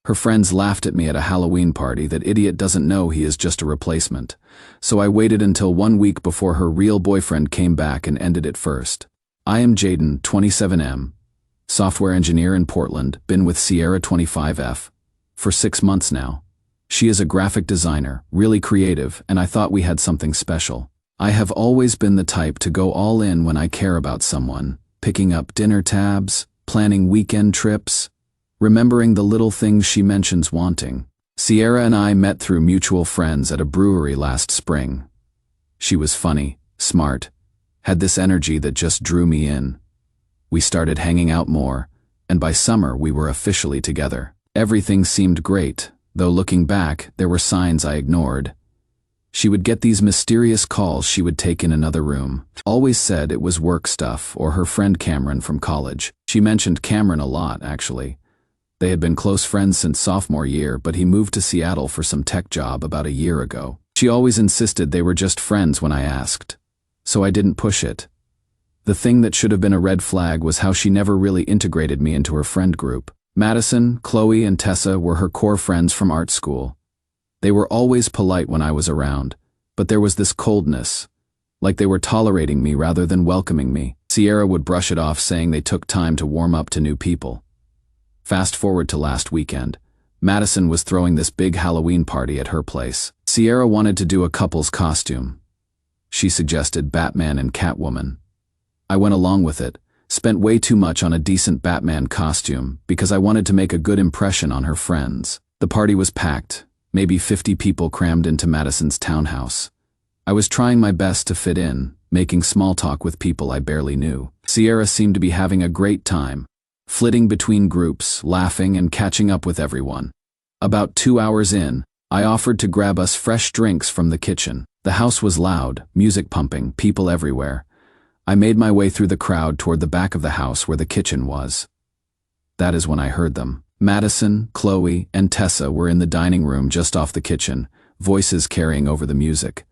Her friends laughed at me at a Halloween party that idiot doesn't know he is just a replacement. So I waited until 1 week before her real boyfriend came back and ended it first. I am Jaden, 27M, software engineer in Portland, been with Sierra, 25F, for 6 months now. She is a graphic designer, really creative, and I thought we had something special. I have always been the type to go all in when I care about someone, picking up dinner tabs, planning weekend trips, remembering the little things she mentions wanting. Sierra and I met through mutual friends at a brewery last spring. She was funny, smart, had this energy that just drew me in. We started hanging out more, and by summer we were officially together. Everything seemed great, though looking back, there were signs I ignored. She would get these mysterious calls she would take in another room. Always said it was work stuff or her friend Cameron from college. She mentioned Cameron a lot, actually. They had been close friends since sophomore year, but he moved to Seattle for some tech job about a year ago. She always insisted they were just friends when I asked, so I didn't push it. The thing that should have been a red flag was how she never really integrated me into her friend group. Madison, Chloe, and Tessa were her core friends from art school. They were always polite when I was around, but there was this coldness, like they were tolerating me rather than welcoming me. Sierra would brush it off, saying they took time to warm up to new people. Fast forward to last weekend. Madison was throwing this big Halloween party at her place. Sierra wanted to do a couple's costume. She suggested Batman and Catwoman. I went along with it, spent way too much on a decent Batman costume because I wanted to make a good impression on her friends. The party was packed, maybe 50 people crammed into Madison's townhouse. I was trying my best to fit in, making small talk with people I barely knew. Sierra seemed to be having a great time, flitting between groups, laughing and catching up with everyone. About 2 hours in, I offered to grab us fresh drinks from the kitchen. The house was loud, music pumping, people everywhere. I made my way through the crowd toward the back of the house where the kitchen was. That is when I heard them. Madison, Chloe, and Tessa were in the dining room just off the kitchen, voices carrying over the music.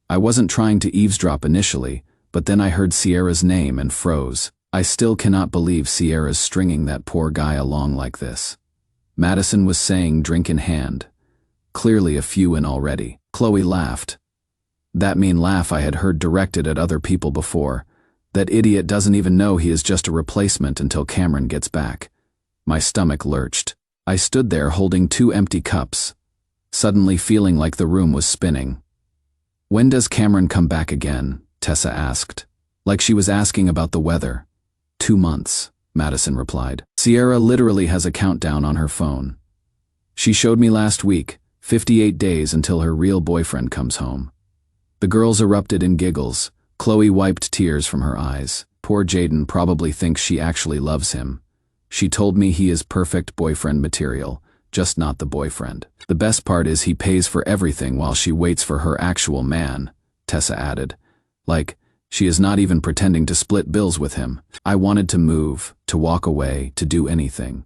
I wasn't trying to eavesdrop initially, but then I heard Sierra's name and froze. I still cannot believe Sierra's stringing that poor guy along like this. Madison was saying drink in hand. Clearly a few in already. Chloe laughed. That mean laugh I had heard directed at other people before. That idiot doesn't even know he is just a replacement until Cameron gets back. My stomach lurched. I stood there holding 2 empty cups, suddenly feeling like the room was spinning. When does Cameron come back again? Tessa asked, like she was asking about the weather. 2 months, Madison replied. Sierra literally has a countdown on her phone. She showed me last week, 58 days until her real boyfriend comes home. The girls erupted in giggles. Chloe wiped tears from her eyes. Poor Jaden probably thinks she actually loves him. She told me he is perfect boyfriend material, just not the boyfriend. The best part is he pays for everything while she waits for her actual man, Tessa added. Like, she is not even pretending to split bills with him. I wanted to move, to walk away, to do anything.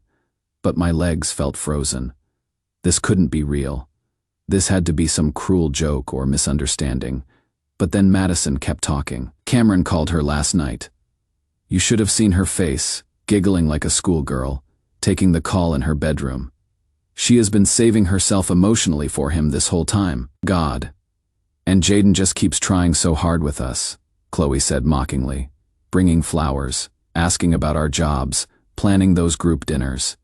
But my legs felt frozen. This couldn't be real. This had to be some cruel joke or misunderstanding. But then Madison kept talking. Cameron called her last night. You should have seen her face, giggling like a schoolgirl, taking the call in her bedroom. She has been saving herself emotionally for him this whole time. God. And Jaden just keeps trying so hard with us, Chloe said mockingly, bringing flowers, asking about our jobs, planning those group dinners.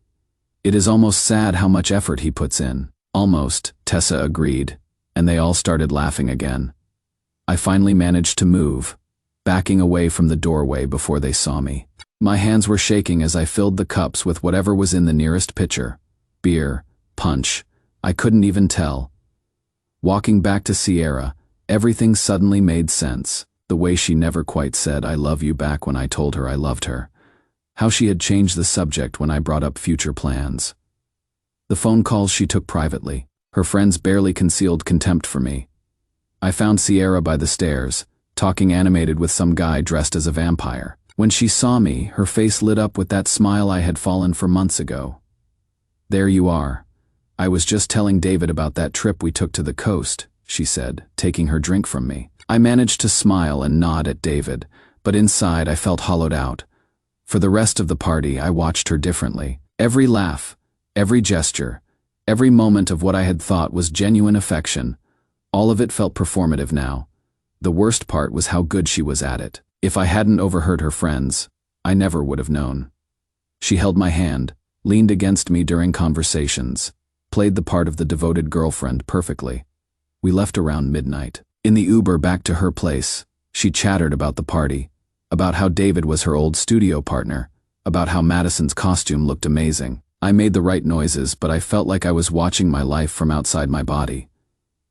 It is almost sad how much effort he puts in. Almost, Tessa agreed, and they all started laughing again. I finally managed to move, backing away from the doorway before they saw me. My hands were shaking as I filled the cups with whatever was in the nearest pitcher. Beer, punch, I couldn't even tell. Walking back to Sierra, everything suddenly made sense. The way she never quite said I love you back when I told her I loved her. How she had changed the subject when I brought up future plans. The phone calls she took privately. Her friends barely concealed contempt for me. I found Sierra by the stairs, talking animated with some guy dressed as a vampire. When she saw me, her face lit up with that smile I had fallen for months ago. There you are. I was just telling David about that trip we took to the coast, she said, taking her drink from me. I managed to smile and nod at David, but inside I felt hollowed out. For the rest of the party, I watched her differently. Every laugh, Every gesture, every moment of what I had thought was genuine affection, all of it felt performative now. The worst part was how good she was at it. If I hadn't overheard her friends, I never would have known. She held my hand, leaned against me during conversations, played the part of the devoted girlfriend perfectly. We left around midnight. In the Uber back to her place, she chattered about the party, about how David was her old studio partner, about how Madison's costume looked amazing. I made the right noises, but I felt like I was watching my life from outside my body.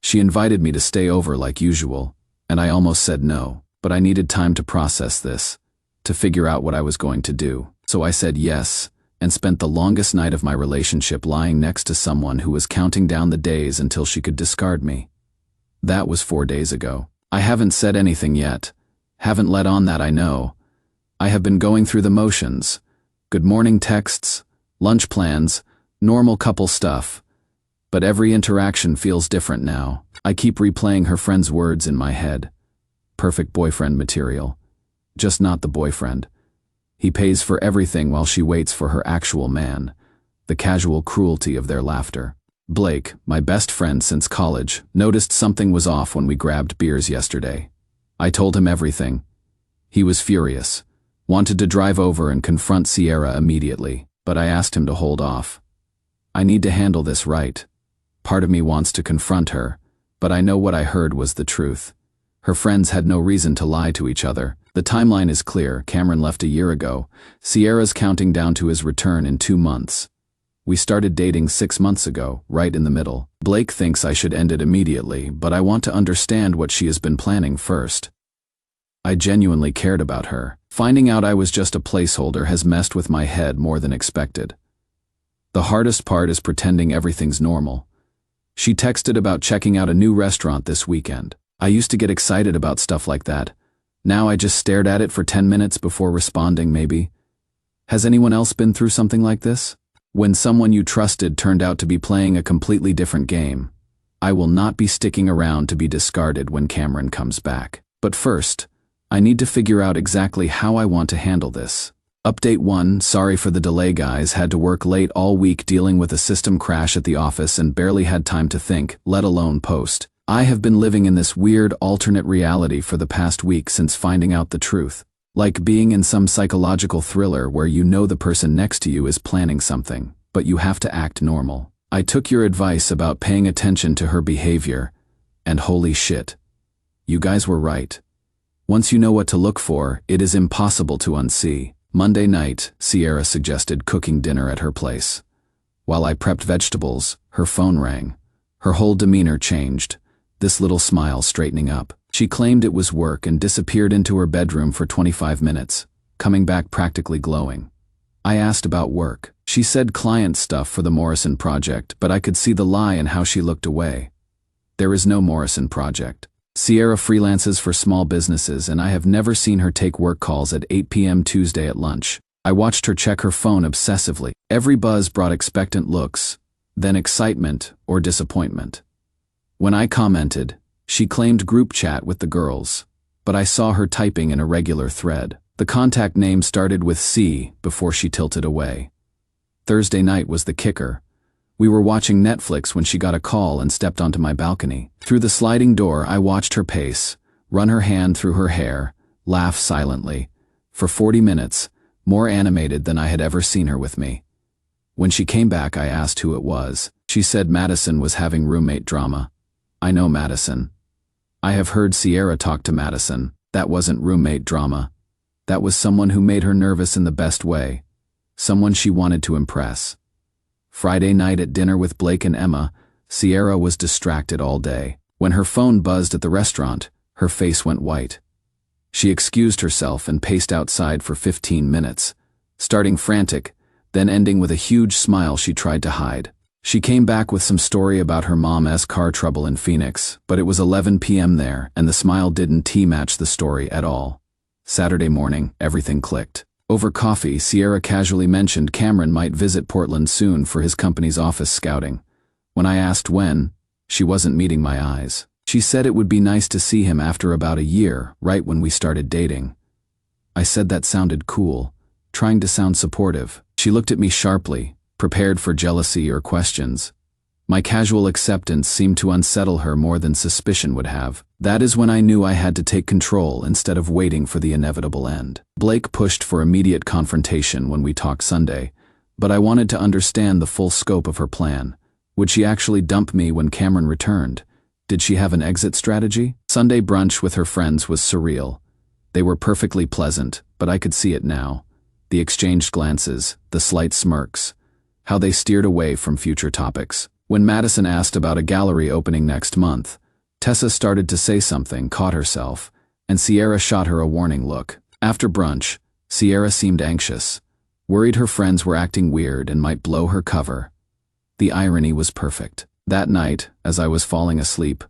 She invited me to stay over like usual, and I almost said no, but I needed time to process this, to figure out what I was going to do. So I said yes, and spent the longest night of my relationship lying next to someone who was counting down the days until she could discard me. That was 4 days ago. I haven't said anything yet. Haven't let on that I know. I have been going through the motions. Good morning texts, lunch plans, normal couple stuff. But every interaction feels different now. I keep replaying her friend's words in my head. Perfect boyfriend material. Just not the boyfriend. He pays for everything while she waits for her actual man. The casual cruelty of their laughter. Blake, my best friend since college, noticed something was off when we grabbed beers yesterday. I told him everything. He was furious. Wanted to drive over and confront Sierra immediately, but I asked him to hold off. I need to handle this right. Part of me wants to confront her, but I know what I heard was the truth. Her friends had no reason to lie to each other. The timeline is clear. Cameron left a year ago. Sierra's counting down to his return in 2 months. We started dating 6 months ago, right in the middle. Blake thinks I should end it immediately, but I want to understand what she has been planning first. I genuinely cared about her. Finding out I was just a placeholder has messed with my head more than expected. The hardest part is pretending everything's normal. She texted about checking out a new restaurant this weekend. I used to get excited about stuff like that. Now I just stared at it for 10 minutes before responding, maybe. Has anyone else been through something like this? When someone you trusted turned out to be playing a completely different game. I will not be sticking around to be discarded when Cameron comes back. But first, I need to figure out exactly how I want to handle this. Update 1, sorry for the delay guys, had to work late all week dealing with a system crash at the office and barely had time to think, let alone post. I have been living in this weird alternate reality for the past week since finding out the truth. Like being in some psychological thriller where you know the person next to you is planning something, but you have to act normal. I took your advice about paying attention to her behavior, and holy shit. You guys were right. Once you know what to look for, it is impossible to unsee. Monday night, Sierra suggested cooking dinner at her place. While I prepped vegetables, her phone rang. Her whole demeanor changed, this little smile straightening up. She claimed it was work and disappeared into her bedroom for 25 minutes, coming back practically glowing. I asked about work. She said client stuff for the Morrison project, but I could see the lie in how she looked away. There is no Morrison project. Sierra freelances for small businesses, and I have never seen her take work calls at 8 p.m. Tuesday at lunch. I watched her check her phone obsessively. Every buzz brought expectant looks, then excitement or disappointment. When I commented, she claimed group chat with the girls, but I saw her typing in a regular thread. The contact name started with C before she tilted away. Thursday night was the kicker. We were watching Netflix when she got a call and stepped onto my balcony. Through the sliding door, I watched her pace, run her hand through her hair, laugh silently. For 40 minutes, more animated than I had ever seen her with me. When she came back, I asked who it was. She said Madison was having roommate drama. I know Madison. I have heard Sierra talk to Madison. That wasn't roommate drama. That was someone who made her nervous in the best way. Someone she wanted to impress. Friday night at dinner with Blake and Emma, Sierra was distracted all day. When her phone buzzed at the restaurant, her face went white. She excused herself and paced outside for 15 minutes, starting frantic, then ending with a huge smile she tried to hide. She came back with some story about her mom's car trouble in Phoenix, but it was 11 p.m. there, and the smile didn't match the story at all. Saturday morning, everything clicked. Over coffee, Sierra casually mentioned Cameron might visit Portland soon for his company's office scouting. When I asked when, she wasn't meeting my eyes. She said it would be nice to see him after about a year, right when we started dating. I said that sounded cool, trying to sound supportive. She looked at me sharply, prepared for jealousy or questions. My casual acceptance seemed to unsettle her more than suspicion would have. That is when I knew I had to take control instead of waiting for the inevitable end. Blake pushed for immediate confrontation when we talked Sunday, but I wanted to understand the full scope of her plan. Would she actually dump me when Cameron returned? Did she have an exit strategy? Sunday brunch with her friends was surreal. They were perfectly pleasant, but I could see it now. The exchanged glances, the slight smirks, how they steered away from future topics. When Madison asked about a gallery opening next month, Tessa started to say something, caught herself, and Sierra shot her a warning look. After brunch, Sierra seemed anxious, worried her friends were acting weird and might blow her cover. The irony was perfect. That night, as I was falling asleep,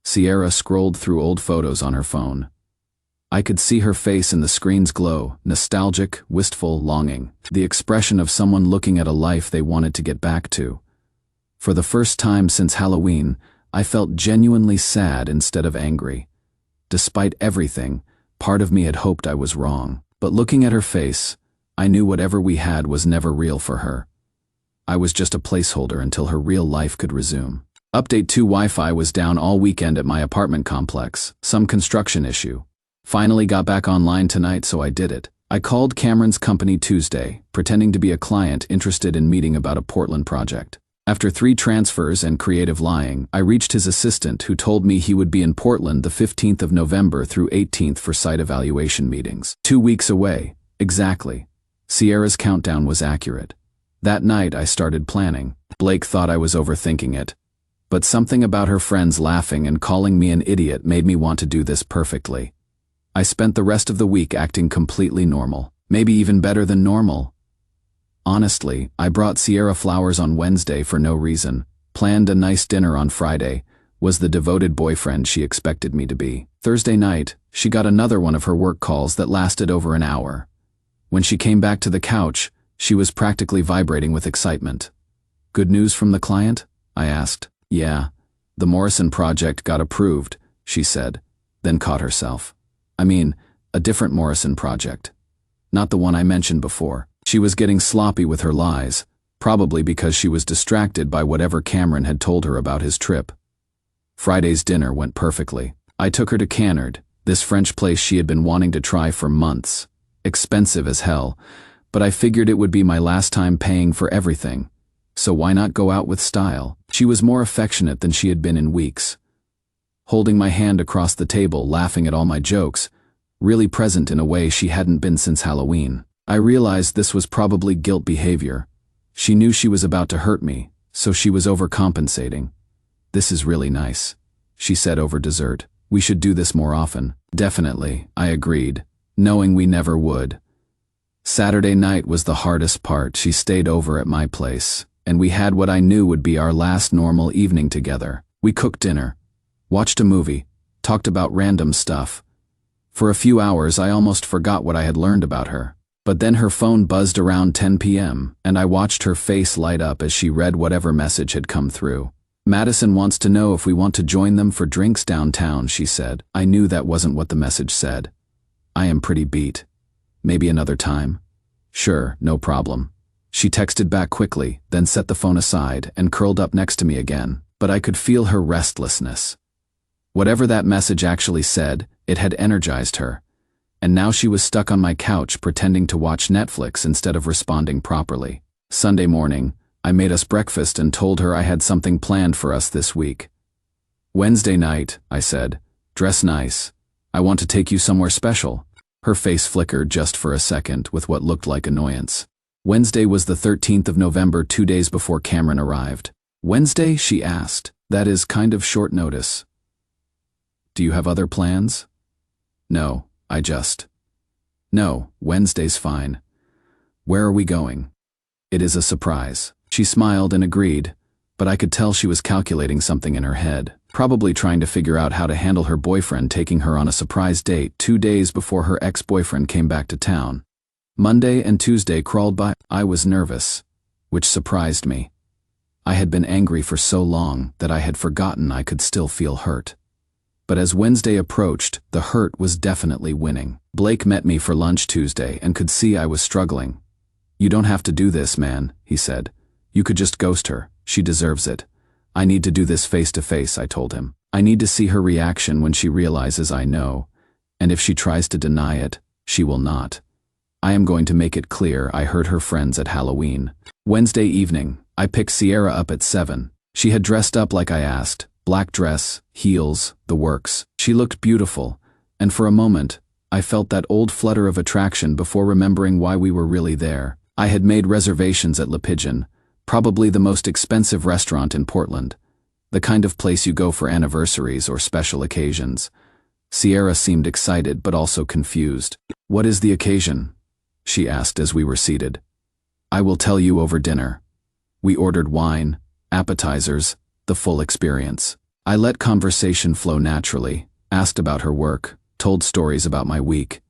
Sierra scrolled through old photos on her phone. I could see her face in the screen's glow, nostalgic, wistful, longing, the expression of someone looking at a life they wanted to get back to. For the first time since Halloween, I felt genuinely sad instead of angry. Despite everything, part of me had hoped I was wrong. But looking at her face, I knew whatever we had was never real for her. I was just a placeholder until her real life could resume. Update 2: Wi-Fi was down all weekend at my apartment complex, some construction issue. Finally got back online tonight, so I did it. I called Cameron's company Tuesday, pretending to be a client interested in meeting about a Portland project. After 3 transfers and creative lying, I reached his assistant, who told me he would be in Portland the 15th of November through 18th for site evaluation meetings. 2 weeks away. Exactly. Sierra's countdown was accurate. That night I started planning. Blake thought I was overthinking it, but something about her friends laughing and calling me an idiot made me want to do this perfectly. I spent the rest of the week acting completely normal, maybe even better than normal. Honestly, I brought Sierra flowers on Wednesday for no reason, planned a nice dinner on Friday, was the devoted boyfriend she expected me to be. Thursday night, she got another one of her work calls that lasted over an hour. When she came back to the couch, she was practically vibrating with excitement. "Good news from the client?" I asked. "Yeah, the Morrison project got approved," she said, then caught herself. I mean, a different Morrison project. Not the one I mentioned before. She was getting sloppy with her lies, probably because she was distracted by whatever Cameron had told her about his trip. Friday's dinner went perfectly. I took her to Canard, this French place she had been wanting to try for months. Expensive as hell, but I figured it would be my last time paying for everything. So why not go out with style? She was more affectionate than she had been in weeks. Holding my hand across the table, laughing at all my jokes, really present in a way she hadn't been since Halloween. I realized this was probably guilt behavior. She knew she was about to hurt me, so she was overcompensating. "This is really nice," she said over dessert. "We should do this more often." "Definitely," I agreed, knowing we never would. Saturday night was the hardest part. She stayed over at my place, and we had what I knew would be our last normal evening together. We cooked dinner, watched a movie, talked about random stuff. For a few hours I almost forgot what I had learned about her. But then her phone buzzed around 10 p.m., and I watched her face light up as she read whatever message had come through. "Madison wants to know if we want to join them for drinks downtown," she said. I knew that wasn't what the message said. "I am pretty beat. Maybe another time?" "Sure, no problem." She texted back quickly, then set the phone aside and curled up next to me again, but I could feel her restlessness. Whatever that message actually said, it had energized her. And now she was stuck on my couch pretending to watch Netflix instead of responding properly. Sunday morning, I made us breakfast and told her I had something planned for us this week. "Wednesday night," I said, "dress nice. I want to take you somewhere special." Her face flickered just for a second with what looked like annoyance. Wednesday was the 13th of November, 2 days before Cameron arrived. "Wednesday?" she asked. "That is kind of short notice. Do you have other plans?" "No. No, Wednesday's fine. Where are we going?" "It is a surprise." She smiled and agreed, but I could tell she was calculating something in her head, probably trying to figure out how to handle her boyfriend taking her on a surprise date 2 days before her ex-boyfriend came back to town. Monday and Tuesday crawled by. I was nervous, which surprised me. I had been angry for so long that I had forgotten I could still feel hurt. But as Wednesday approached, the hurt was definitely winning. Blake met me for lunch Tuesday and could see I was struggling. "You don't have to do this, man," he said. You could just ghost her. She deserves it. I need to do this face to face, I told him. I need to see her reaction when she realizes I know, and if she tries to deny it, she will not. I am going to make it clear I hurt her friends at Halloween. Wednesday evening, I picked Sierra up at 7. She had dressed up like I asked, black dress, heels, the works. She looked beautiful, and for a moment, I felt that old flutter of attraction before remembering why we were really there. I had made reservations at Le Pigeon, probably the most expensive restaurant in Portland, the kind of place you go for anniversaries or special occasions. Sierra seemed excited but also confused. "What is the occasion?" she asked as we were seated. "I will tell you over dinner." We ordered wine, appetizers, the full experience. I let conversation flow naturally, asked about her work, told stories about my week.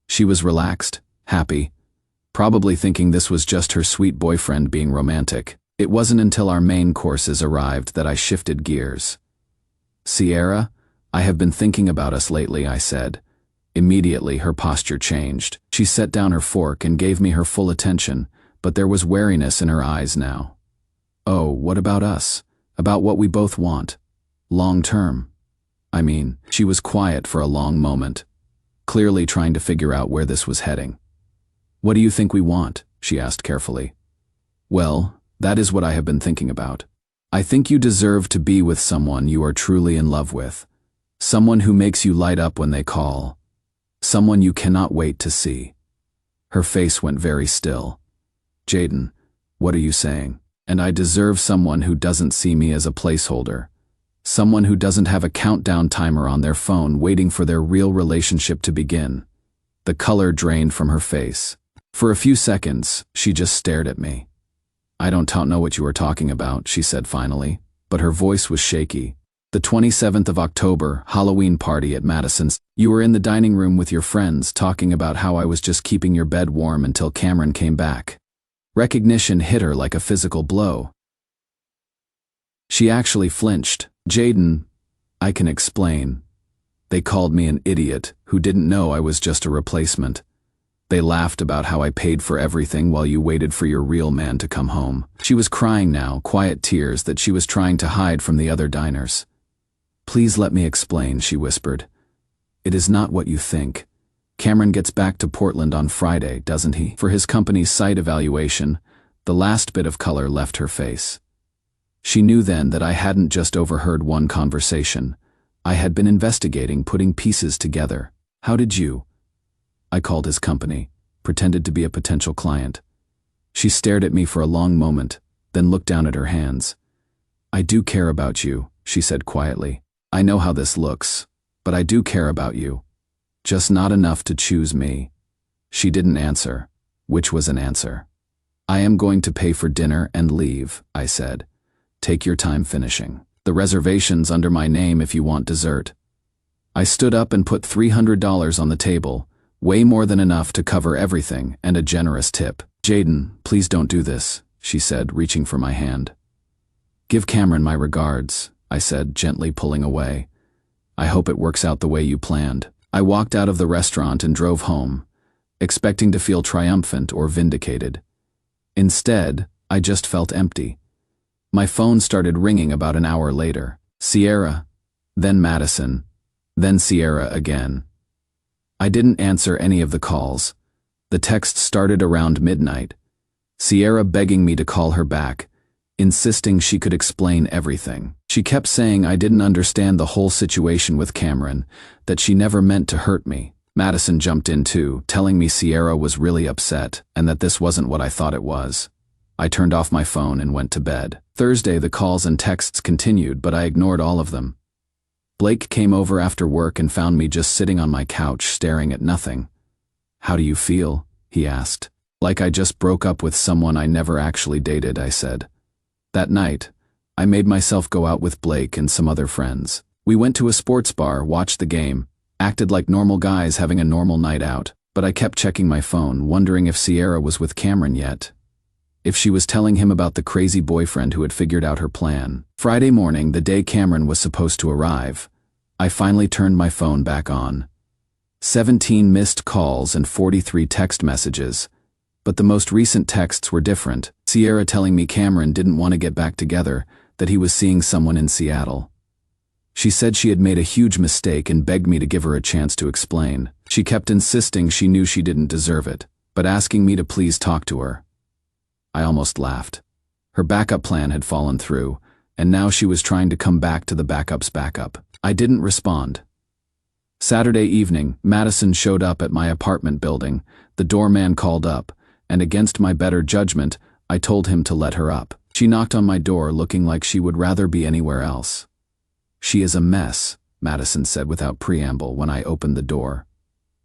She was relaxed, happy, probably thinking this was just her sweet boyfriend being romantic. It wasn't until our main courses arrived that I shifted gears. "Sierra, I have been thinking about us lately," I said. Immediately, her posture changed. She set down her fork and gave me her full attention, but there was wariness in her eyes now. "Oh, what about us? About what we both want? Long term?" She was quiet for a long moment, clearly trying to figure out where this was heading. "What do you think we want?" she asked carefully. "Well, that is what I have been thinking about. I think you deserve to be with someone you are truly in love with. Someone who makes you light up when they call. Someone you cannot wait to see." Her face went very still. "Jaden, what are you saying?" "And I deserve someone who doesn't see me as a placeholder. Someone who doesn't have a countdown timer on their phone waiting for their real relationship to begin." The color drained from her face. For a few seconds, she just stared at me. "I don't know what you are talking about," she said finally, but her voice was shaky. "The 27th of October, Halloween party at Madison's. You were in the dining room with your friends talking about how I was just keeping your bed warm until Cameron came back." Recognition hit her like a physical blow. She actually flinched. "Jaden, I can explain. They called me an idiot who didn't know I was just a replacement. They laughed about how I paid for everything while you waited for your real man to come home." She was crying now, quiet tears that she was trying to hide from the other diners. "Please let me explain," she whispered. "It is not what you think. Cameron gets back to Portland on Friday, doesn't he? For his company's site evaluation." The last bit of color left her face. She knew then that I hadn't just overheard one conversation. I had been investigating, putting pieces together. "How did you?" "I called his company, pretended to be a potential client." She stared at me for a long moment, then looked down at her hands. "I do care about you," she said quietly. "I know how this looks, but I do care about you. Just not enough to choose me." She didn't answer, which was an answer. "I am going to pay for dinner and leave," I said. "Take your time finishing. The reservation's under my name if you want dessert." I stood up and put $300 on the table, way more than enough to cover everything and a generous tip. "Jaden, please don't do this," she said, reaching for my hand. "Give Cameron my regards," I said, gently pulling away. "I hope it works out the way you planned." I walked out of the restaurant and drove home, expecting to feel triumphant or vindicated. Instead, I just felt empty. My phone started ringing about an hour later. Sierra, then Madison, then Sierra again. I didn't answer any of the calls. The text started around midnight. Sierra begging me to call her back, insisting she could explain everything. She kept saying I didn't understand the whole situation with Cameron, that she never meant to hurt me. Madison jumped in too, telling me Sierra was really upset and that this wasn't what I thought it was. I turned off my phone and went to bed. Thursday, the calls and texts continued, but I ignored all of them. Blake came over after work and found me just sitting on my couch staring at nothing. "How do you feel?" he asked. "Like I just broke up with someone I never actually dated," I said. That night, I made myself go out with Blake and some other friends. We went to a sports bar, watched the game, acted like normal guys having a normal night out, but I kept checking my phone, wondering if Sierra was with Cameron yet. If she was telling him about the crazy boyfriend who had figured out her plan. Friday morning, the day Cameron was supposed to arrive, I finally turned my phone back on. 17 missed calls and 43 text messages. But the most recent texts were different. Sierra telling me Cameron didn't want to get back together, that he was seeing someone in Seattle. She said she had made a huge mistake and begged me to give her a chance to explain. She kept insisting she knew she didn't deserve it, but asking me to please talk to her. I almost laughed. Her backup plan had fallen through, and now she was trying to come back to the backup's backup. I didn't respond. Saturday evening, Madison showed up at my apartment building. The doorman called up, and against my better judgment, I told him to let her up. She knocked on my door looking like she would rather be anywhere else. "She is a mess," Madison said without preamble when I opened the door.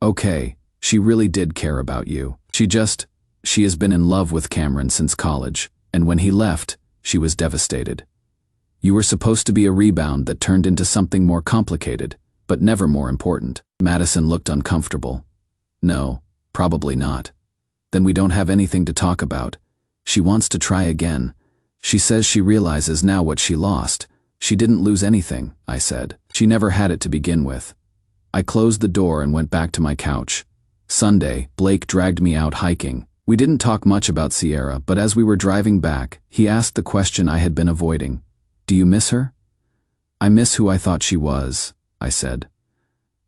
"Okay, she really did care about you. She has been in love with Cameron since college, and when he left, she was devastated. You were supposed to be a rebound that turned into something more complicated, but never more important." Madison looked uncomfortable. "No, probably not. Then we don't have anything to talk about. She wants to try again. She says she realizes now what she lost. She didn't lose anything," I said. "She never had it to begin with." I closed the door and went back to my couch. Sunday, Blake dragged me out hiking. We didn't talk much about Sierra, but as we were driving back, he asked the question I had been avoiding. "Do you miss her?" "I miss who I thought she was," I said.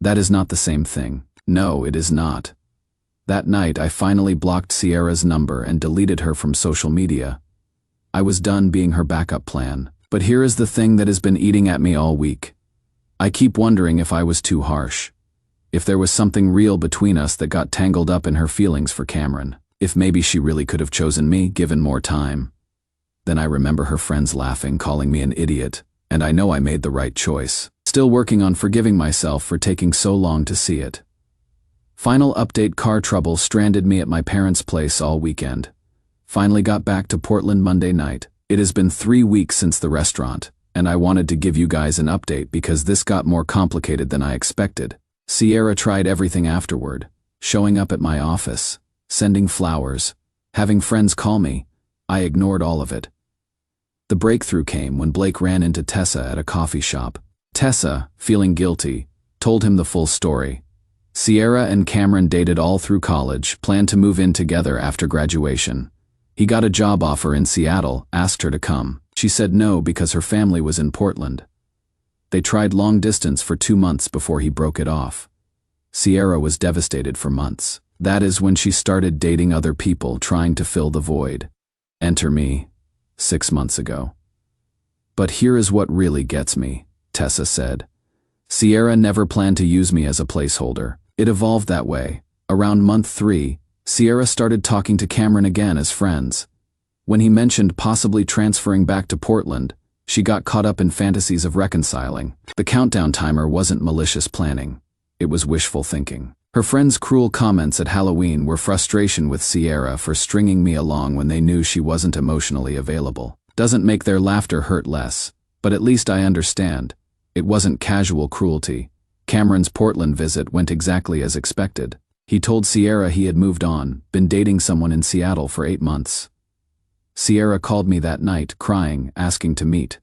"That is not the same thing." "No, it is not." That night, I finally blocked Sierra's number and deleted her from social media. I was done being her backup plan. But here is the thing that has been eating at me all week. I keep wondering if I was too harsh. If there was something real between us that got tangled up in her feelings for Cameron. If maybe she really could have chosen me, given more time. Then I remember her friends laughing, calling me an idiot, and I know I made the right choice. Still working on forgiving myself for taking so long to see it. Final update: car trouble stranded me at my parents' place all weekend. Finally got back to Portland Monday night. It has been 3 weeks since the restaurant, and I wanted to give you guys an update because this got more complicated than I expected. Sierra tried everything afterward, showing up at my office, sending flowers, having friends call me. I ignored all of it. The breakthrough came when Blake ran into Tessa at a coffee shop. Tessa, feeling guilty, told him the full story. Sierra and Cameron dated all through college, planned to move in together after graduation. He got a job offer in Seattle, asked her to come. She said no because her family was in Portland. They tried long distance for 2 months before he broke it off. Sierra was devastated for months. That is when she started dating other people, trying to fill the void. Enter me, 6 months ago. "But here is what really gets me," Tessa said. "Sierra never planned to use me as a placeholder. It evolved that way. Around month 3, Sierra started talking to Cameron again as friends. When he mentioned possibly transferring back to Portland, she got caught up in fantasies of reconciling. The countdown timer wasn't malicious planning. It was wishful thinking. Her friends' cruel comments at Halloween were frustration with Sierra for stringing me along when they knew she wasn't emotionally available. Doesn't make their laughter hurt less, but at least I understand. It wasn't casual cruelty. Cameron's Portland visit went exactly as expected. He told Sierra he had moved on, been dating someone in Seattle for 8 months. Sierra called me that night, crying, asking to meet.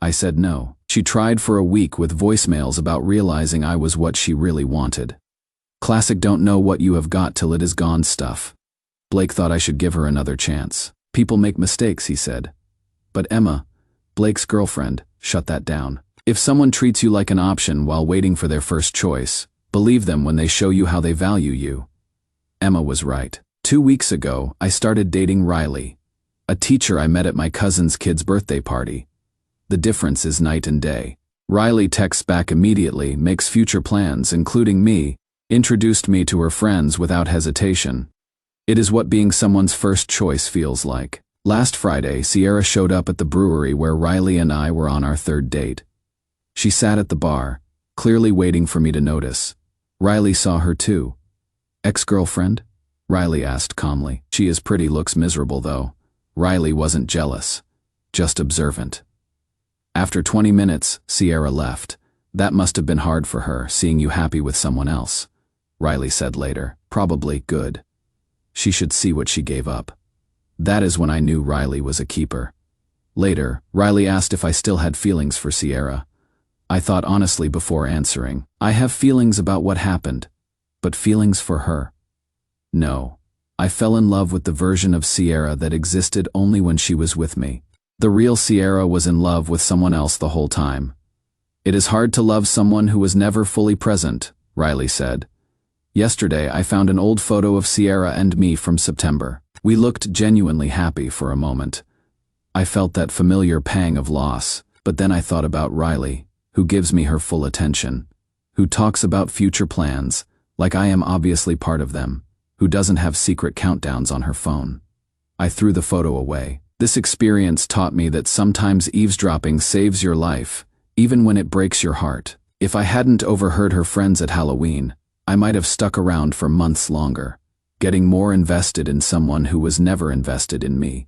I said no. She tried for a week with voicemails about realizing I was what she really wanted. Classic don't know what you have got till it is gone stuff. Blake thought I should give her another chance. People make mistakes, he said. But Emma, Blake's girlfriend, shut that down. If someone treats you like an option while waiting for their first choice, believe them when they show you how they value you. Emma was right. 2 weeks ago, I started dating Riley, a teacher I met at my cousin's kid's birthday party. The difference is night and day. Riley texts back immediately, makes future plans, including me, introduced me to her friends without hesitation. It is what being someone's first choice feels like. Last Friday, Sierra showed up at the brewery where Riley and I were on our 3rd date. She sat at the bar, clearly waiting for me to notice. Riley saw her too. Ex-girlfriend? Riley asked calmly. She is pretty, looks miserable though. Riley wasn't jealous, just observant. After 20 minutes, Sierra left. That must have been hard for her, seeing you happy with someone else. Riley said later. Probably good. She should see what she gave up. That is when I knew Riley was a keeper. Later, Riley asked if I still had feelings for Sierra. I thought honestly before answering. I have feelings about what happened, but feelings for her? No. I fell in love with the version of Sierra that existed only when she was with me. The real Sierra was in love with someone else the whole time. It is hard to love someone who was never fully present, Riley said. Yesterday, I found an old photo of Sierra and me from September. We looked genuinely happy for a moment. I felt that familiar pang of loss, but then I thought about Riley, who gives me her full attention, who talks about future plans, like I am obviously part of them, who doesn't have secret countdowns on her phone. I threw the photo away. This experience taught me that sometimes eavesdropping saves your life, even when it breaks your heart. If I hadn't overheard her friends at Halloween, I might have stuck around for months longer, getting more invested in someone who was never invested in me.